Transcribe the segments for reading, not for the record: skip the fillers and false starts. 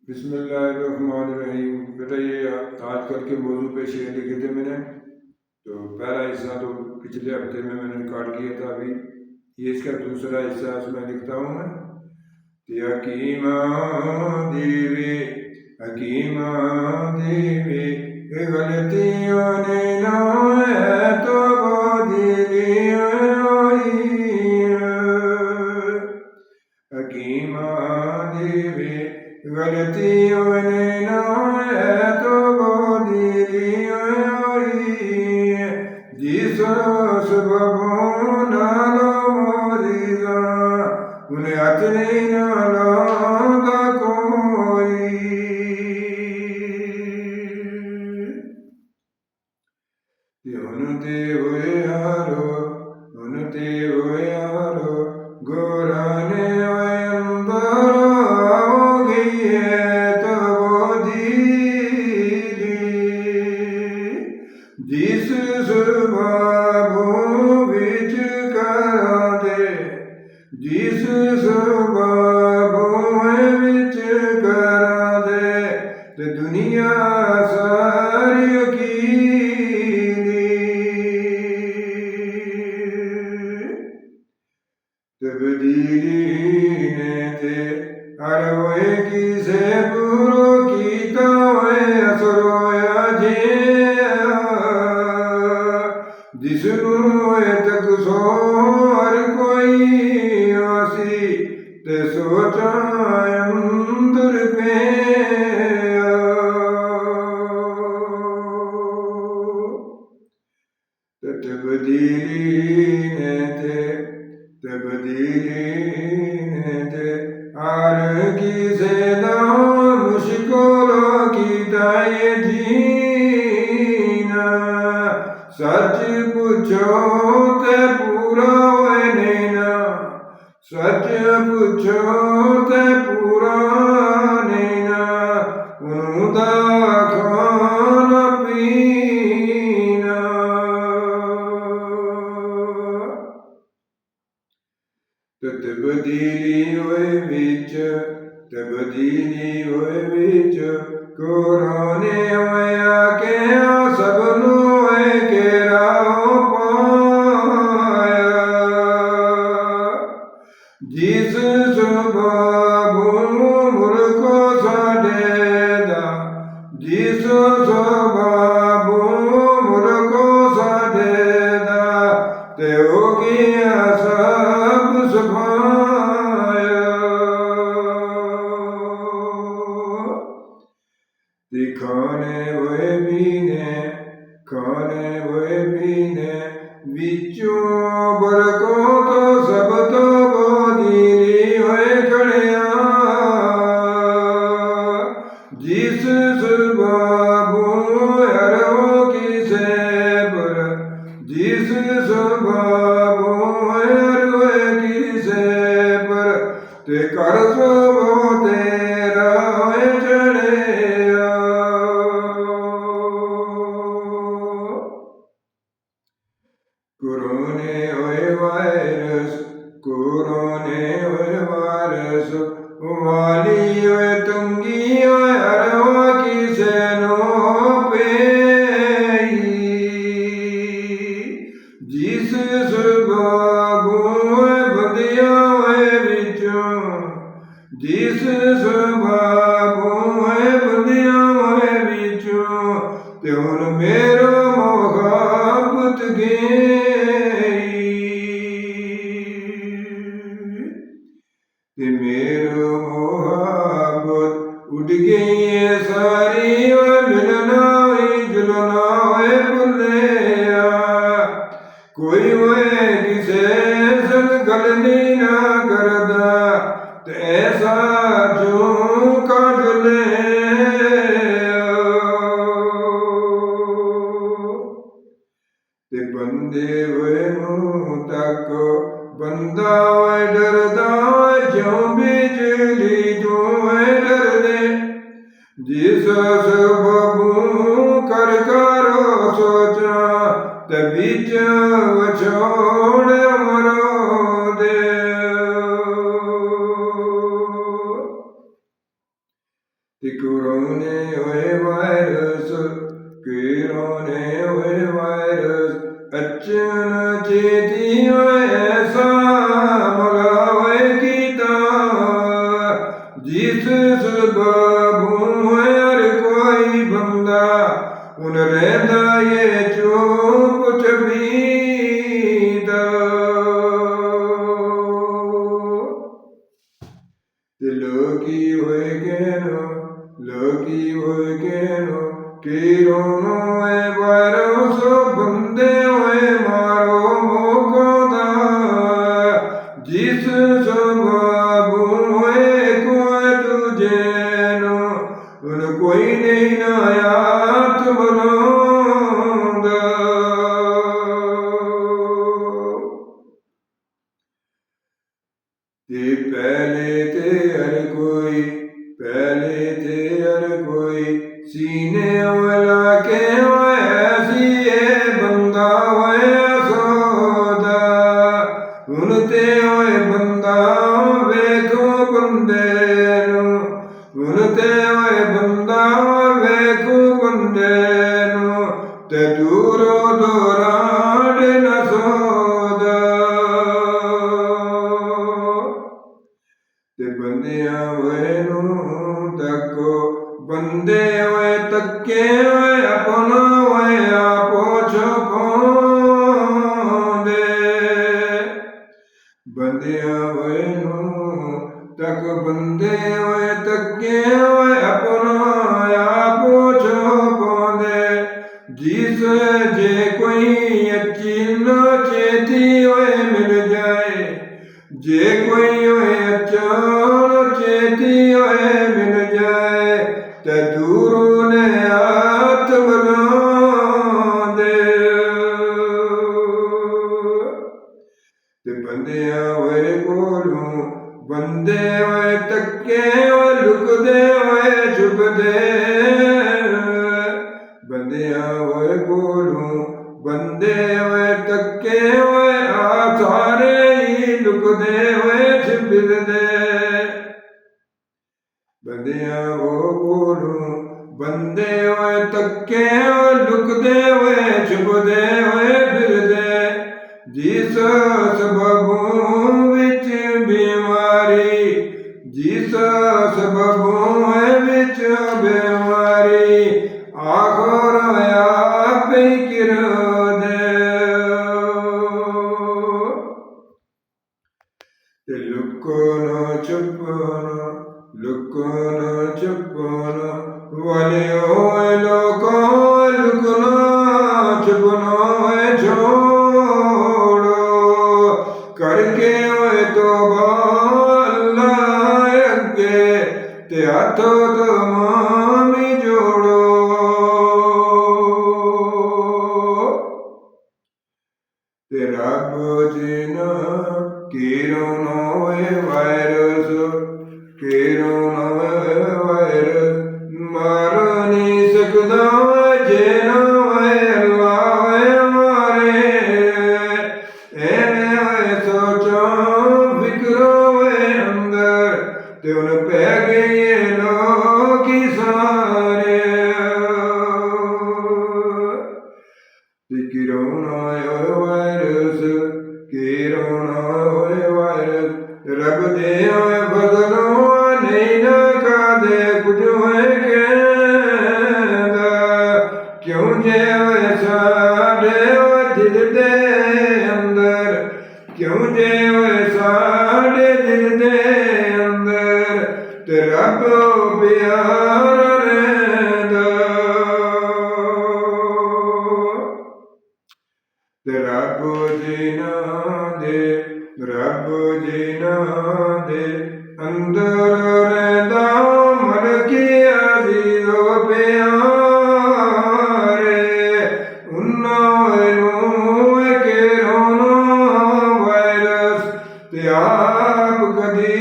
बिस्मिल्लाहिर्रहमानिर्रहीम। बेटा ये आजकल के मौजू पे शेर लिखे थे मैंने, तो पहला हिस्सा तो पिछले हफ्ते में मैंने रिकॉर्ड किया था। अभी ये इसका दूसरा हिस्सा उसमें लिखता हूँ मैं कि हकीमा देवी गलतियों ने ना है तो बदली हकीमा देवी गलतियों ने ना है तो बदली जिस सबबों नालो मोरीजा उन्हें अतनी नाला कोई उनते हुए यारो गोराने जिस सुबाबों विच कराते जिस सुबाबों विच कराते ते दुनिया सारी कीनी तब्दीली ने ते अरवे किसे पूरो कीता असरोया जे जिसनों तक सो हर कोई आसी ते सोचा अंदर पे तब्दीली ने आर किसे ना मुश्किलों की ताये जीना सच पूछो ते पूरा होए नैना सच पूछो ते पूरा नैना उनका खाना पीना तब्दीली होए विच कोराने होया के सब नोए के राह पाया जिस सुबाबों मुल्को साडे दा जिस सुबाबों मुल्को साडे दा ते हो गया सब सफाया खाने हुए पीने बिचों बरकों तो सब तो बोदीली हुए खड़िया जिस सुबाबों हरों की सेबर जिस सुबाबों हरों की सेबर ते कर सबो तेरा चढ़े कोरोने हुए वायरस वाली हुए तुंगी हरवा की सेनो पे जिस सुबाबों बंदिया हुए बिचों जिस सुबाबों बंदिया हुए बिचों ते हुन मेरो मोहब्बत गई ते मेरो मोहब्बत उड़ गई है सारी मिलना जुलना भुलिया कोई हुए किसे संग गलनी ना करदा ते ऐसा जो का जुले ते बंदे हुए तक बंदा डरदा जो बिजली जो डरदे जिस सबबों कर करो सोचा ते बिच छोड़ मरो दे ਤੇ ਕੋਰੋਨੇ ਹੋਏ ਵਾਇਰਸ, ਕੋਰੋਨੇ ਹੋਏ ਵਾਇਰਸ, ਅਚਨ ਚੇਤੀ ਹੋਏ ਐਸਾ ਮਲਾ ਹੋਏ ਕੀਤਾ, ਜਿਸ ਸਬਬ ਹੋਏ ਹਰ ਕੋਈ ਬੰਦਾ, ਹੁਣ ਰਹਿੰਦਾ ਏ ਚੁੱਪ ਚਬੀਦਾ। ਤੇ ਲੋਕੀ ਹੋਏ ਕਹਿਣੋ, ਲੋਕੀ ਹੋਏ ਕਹਿਣੋ, ਕਿ ਰੋਣੋ ਏ ਵਾਇਰਸ ਬੰਦੇ ਹੋਏ ਮਾਰੋ ਮੋਕੋ ਦਾ, ਜਿਸ ਸਬਬ ਹੋਏ ਕੋਈ ਦੂਜੇ ਨੂੰ, ਹੁਣ ਕੋਈ ਨਹੀਂ ਨਾ ਆਤ ਬਣਾਉਂਦਾ। ਤੇ ਪਹਿਲੇ ਤੇ ਹਰ ਕੋਈ, ਪਹਿਲੇ ਤੇ ਹਰ ਕੋਈ, ਸੀਨੇ ਵਾਲਾ ਕੇ ਹੋਇਆ ਸੀ ਇਹ ਬੰਦਾ ਹੋਇਆ ਸੋਦਾ, ਹੁਣ ਤੇ ਹੋਏ ਬੰਦਾ ਵੇਖੋ ਬੰਦੇ ਨੂੰ, ਹੁਣ ਤੇ ਹੋਏ ਬੰਦਾ ਵੇਖੋ ਬੰਦੇ ਨੂੰ, ਤੇ ਦੂਰੋਂ ਦੂਰਾਂ ਡੇ ਨਾ ਸੋਦਾ। ਤੇ ਬੰਦਿਆਂ ਹੋਏ ਨੂੰ ਤੱਕੋ, ਬੰਦੇ ਹੋਏ ਤੱਕੇ ਹੋਏ ਆਪਣਾ ਹੋਏ ਆਪੋ ਛਪਾਉਂਦੇ, ਬੰਦਿਆਂ ਹੋਏ ਨੂੰ ਤੱਕ, ਬੰਦੇ ਹੋਏ ਤੱਕੇ ਹੋਏ ਆਪਣਾ ਆਪੋ ਛਪਾਉਂਦੇ, ਜਿਸ ਜੇ ਕੋਈ ਅਚੀਨ ਚੇਤੀ ਹੋਏ ਮਿਲ ਜਾਏ, ਜੇ ਕੋਈ ਹੋਏ ਅਚਾਨ ਚੇਤੀ ਹੋਏ ਮਿਲ ਜਾਏ, ਤੇ ਦੂਰੋਂ ਨੇ ਹੱਥ ਮਿਲਾਉਂਦੇ। ਤੇ ਬੰਦਿਆਂ ਹੋਏ ਕੋਲੋਂ, ਬੰਦੇ ਹੋਏ ਤੱਕੇ ਹੋਏ ਲੁਕਦੇ ਹੋਏ ਛੁਪਦੇ, ਬੰਦਿਆਂ ਹੋਏ ਕੋਲੋਂ, ਬੰਦੇ ਹੋਏ ਤੱਕੇ ਹੋਏ ਆ ਸਾਰੇ ਹੀ ਲੁਕਦੇ ਹੋਏ ਛਿਪਦੇ, ਬੰਦਿਆਂ ਹੋ ਕੋਲੋਂ, ਬੰਦੇ ਹੋਏ ਤੱਕੇ ਹੋਏ ਲੁਕਦੇ ਹੋਏ ਛੁਪਦੇ ਹੋਏ ਫਿਰਦੇ, ਜਿਸ ਸਬਬੋਂ ਵਿੱਚ ਬਿਮਾਰੀ, ਜਿਸ ਸਬਬੋਂ ਵਿੱਚ ਬਿਮਾਰੀ, ਆਖਰ ਆਪੇ ਕਿਰਦੇ। ਤੇ ਲੁਕਣ ਛੁਪਣ, ਲੁਕਣ ਛੁਪਣ ਵਾਲਿਓ ਲੋਕੋ, ਲੁਕਣਾ ਛੁਪਣਾ ਛੋੜੋ, ਕਰਕੇ ਹੋਏ ਤੋਬਾ ਅੱਲਾਹ ਅੱਗੇ, ਤੇ ਹੱਥ ਤਮਾਮੀ ਜੋੜੋ। ਤੇ ਰੱਬ ਜਿਨਾ ਕਿਰੋਨਾ ਹੋਏ ਵਾਇਰਸ, ਕਿਰੋਨਾ ਹੋਏ ਵਾਇਰਸ, ਮਾਰ ਨਹੀਂ ਸਕਦਾ ਜੇ ਨਾ ਹੋਏ ਅੱਲਾਹ ਹੋਏ ਮਾਰੇ, ਐਵੇਂ ਹੋਏ ਸੋਚਾਂ ਫਿਕਰ ਹੋਏ ਅੰਦਰ, ਤੇ ਹੁਣ ਪੈ ਗਏ ਲੋਕੀ ਸਾਰੇ। ਤੇ ਕਿਰੋਨਾ ਹੋਏ ਵਾਇਰਸ, ਕਿਰੋਨਾ ਹੋਏ ਵਾਇਰਸ, ਰੱਬ ਦੇ ਹੋਏ ਫਜ਼ਲੋਂ ਨਹੀਂ ਨਾ ਕਾਦੇ ਕੁਝ ਹੋਏ ਕਹਿੰਦਾ, ਕਿਉਂ ਜੇ ਹੋਏ ਸਾਡੇ ਦਿਲ ਦੇ ਅੰਦਰ, ਕਿਉਂ ਜੇ ਹੋਏ ਸਾਡੇ ਦਿਲ ਦੇ ਅੰਦਰ, ਤੇ ਰੱਬ ਪਿਆਰਾ ਰਹਿੰਦਾ। ਤੇ ਰੱਬ ਜਿਨ੍ਹਾਂ ਦੇ, ਰੱਬ ਜਿਨ੍ਹਾਂ ਦੇ ਅੰਦਰ ਰਹਿੰਦਾ, ਮਲਕੀ ਅਜ਼ੀਜ਼ੋ ਪਿਆਰੇ, ਉਹਨਾਂ ਨੂੰ ਕਿਰੋਨਾ ਵਾਇਰਸ, ਤੇ ਆਪ ਕਦੀ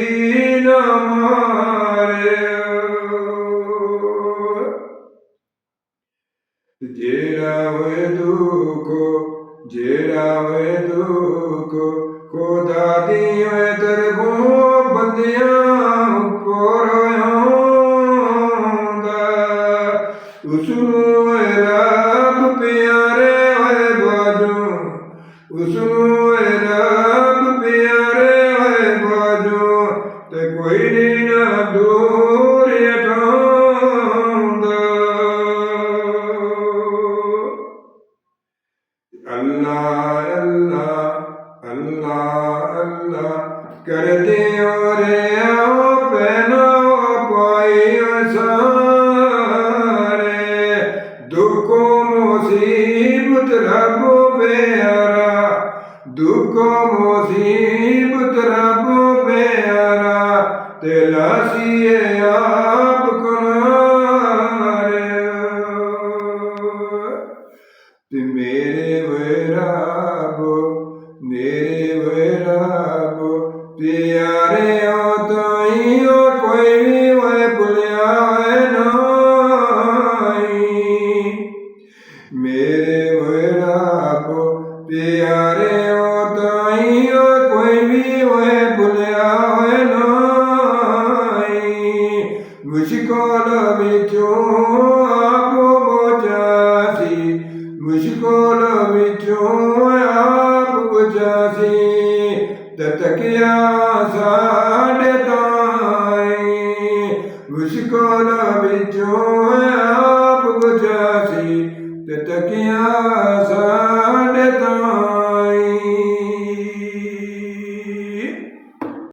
ਨਾ ਮਾਰੇ। ਜਿਹੜਾ ਹੋਏ ਦੁੱਖ, ਜਿਹੜਾ ਹੋਏ ਦੁੱਖ, ਖੁਦਾ ਦੀ ਹੋਏ ਤਰਫੋਂ ਬੰਦਿਆਂ ਉੱਪਰ ਆਉਂਦਾ, ਮੁਸ਼ਕਲ ਵਿੱਚੋਂ ਆਪ ਬਚਾ ਸੀ ਤੇ ਤਕਿਆ ਸਾਡੇ ਤਾਈਂ ਮੁਸ਼ਕਲ ਵਿੱਚੋਂ ਆਪ ਬਚਾ ਸੀ ਤੇ ਤਕਿਆ